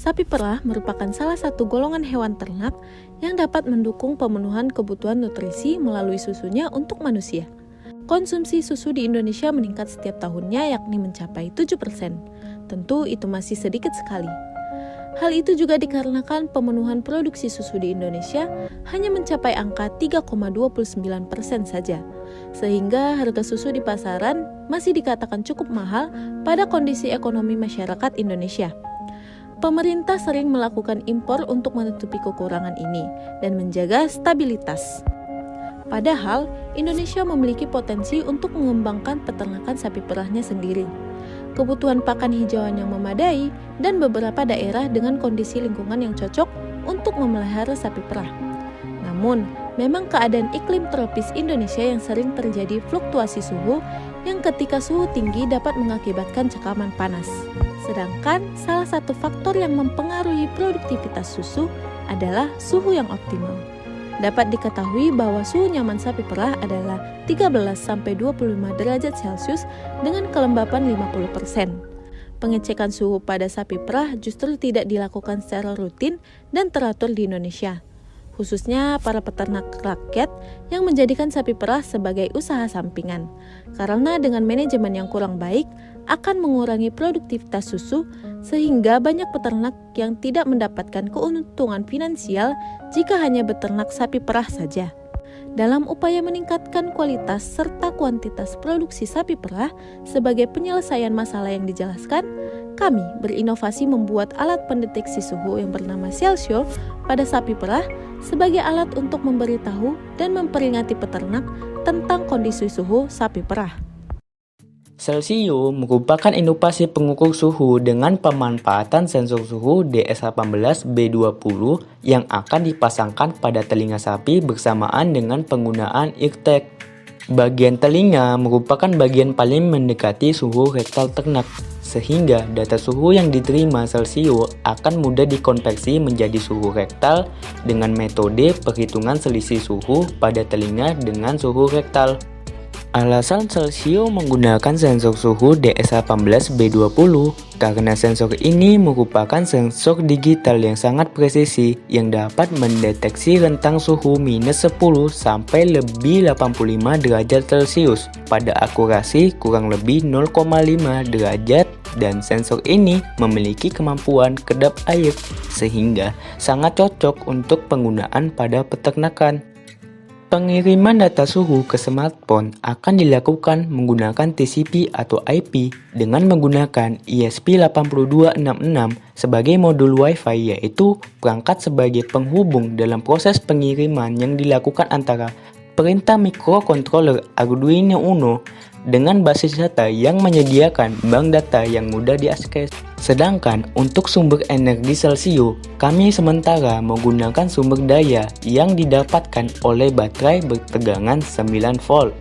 Sapi perah merupakan salah satu golongan hewan ternak yang dapat mendukung pemenuhan kebutuhan nutrisi melalui susunya untuk manusia. Konsumsi susu di Indonesia meningkat setiap tahunnya yakni mencapai 7%. Tentu itu masih sedikit sekali. Hal itu juga dikarenakan pemenuhan produksi susu di Indonesia hanya mencapai angka 3,29% saja. Sehingga harga susu di pasaran masih dikatakan cukup mahal pada kondisi ekonomi masyarakat Indonesia. Pemerintah sering melakukan impor untuk menutupi kekurangan ini dan menjaga stabilitas. Padahal, Indonesia memiliki potensi untuk mengembangkan peternakan sapi perahnya sendiri. Kebutuhan pakan hijauan yang memadai dan beberapa daerah dengan kondisi lingkungan yang cocok untuk memelihara sapi perah. Namun, memang keadaan iklim tropis Indonesia yang sering terjadi fluktuasi suhu yang ketika suhu tinggi dapat mengakibatkan cekaman panas. Sedangkan salah satu faktor yang mempengaruhi produktivitas susu adalah suhu yang optimal. Dapat diketahui bahwa suhu nyaman sapi perah adalah 13-25 derajat Celcius dengan kelembapan 50%. Pengecekan suhu pada sapi perah justru tidak dilakukan secara rutin dan teratur di Indonesia, khususnya para peternak rakyat yang menjadikan sapi perah sebagai usaha sampingan. Karena dengan manajemen yang kurang baik akan mengurangi produktivitas susu sehingga banyak peternak yang tidak mendapatkan keuntungan finansial jika hanya beternak sapi perah saja. Dalam upaya meningkatkan kualitas serta kuantitas produksi sapi perah sebagai penyelesaian masalah yang dijelaskan, kami berinovasi membuat alat pendeteksi suhu yang bernama Celsio pada sapi perah sebagai alat untuk memberitahu dan memperingati peternak tentang kondisi suhu sapi perah. Celsio merupakan inovasi pengukur suhu dengan pemanfaatan sensor suhu DS18B20 yang akan dipasangkan pada telinga sapi bersamaan dengan penggunaan eartag. Bagian telinga merupakan bagian paling mendekati suhu rektal ternak, sehingga data suhu yang diterima Celsio akan mudah dikonversi menjadi suhu rektal dengan metode perhitungan selisih suhu pada telinga dengan suhu rektal. Alasan Celsio menggunakan sensor suhu DS18B20 karena sensor ini merupakan sensor digital yang sangat presisi yang dapat mendeteksi rentang suhu minus 10 sampai lebih 85 derajat Celcius pada akurasi kurang lebih 0,5 derajat, dan sensor ini memiliki kemampuan kedap air sehingga sangat cocok untuk penggunaan pada peternakan. Pengiriman data suhu ke smartphone akan dilakukan menggunakan TCP atau IP dengan menggunakan ESP8266 sebagai modul Wi-Fi, yaitu perangkat sebagai penghubung dalam proses pengiriman yang dilakukan antara perintah microcontroller Arduino Uno dengan basis data yang menyediakan bank data yang mudah diakses. Sedangkan untuk sumber energi Celsio, kami sementara menggunakan sumber daya yang didapatkan oleh baterai bertegangan 9 volt.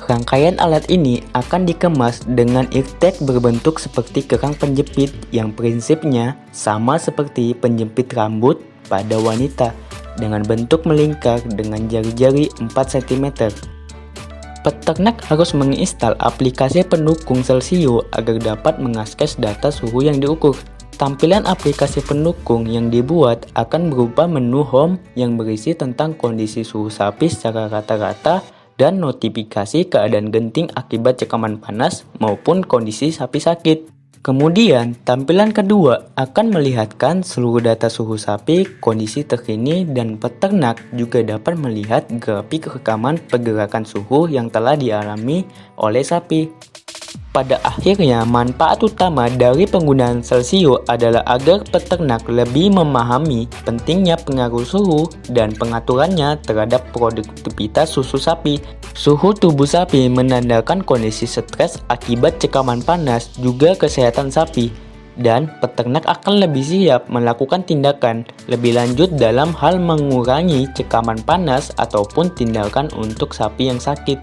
Rangkaian alat ini akan dikemas dengan eartag berbentuk seperti kerang penjepit yang prinsipnya sama seperti penjepit rambut pada wanita dengan bentuk melingkar dengan jari-jari 4 cm. Peternak harus menginstal aplikasi pendukung Celsio agar dapat mengakses data suhu yang diukur. Tampilan aplikasi pendukung yang dibuat akan berupa menu home yang berisi tentang kondisi suhu sapi secara rata-rata dan notifikasi keadaan genting akibat cekaman panas maupun kondisi sapi sakit. Kemudian, tampilan kedua akan melihatkan seluruh data suhu sapi, kondisi terkini, dan peternak juga dapat melihat grafik rekaman pergerakan suhu yang telah dialami oleh sapi. Pada akhirnya, manfaat utama dari penggunaan Celsio adalah agar peternak lebih memahami pentingnya pengaruh suhu dan pengaturannya terhadap produktivitas susu sapi. Suhu tubuh sapi menandakan kondisi stres akibat cekaman panas, juga kesehatan sapi, dan peternak akan lebih siap melakukan tindakan lebih lanjut dalam hal mengurangi cekaman panas ataupun tindakan untuk sapi yang sakit.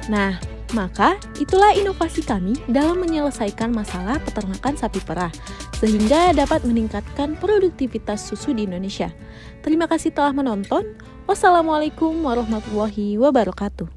Nah, maka itulah inovasi kami dalam menyelesaikan masalah peternakan sapi perah, sehingga dapat meningkatkan produktivitas susu di Indonesia. Terima kasih telah menonton. Wassalamualaikum warahmatullahi wabarakatuh.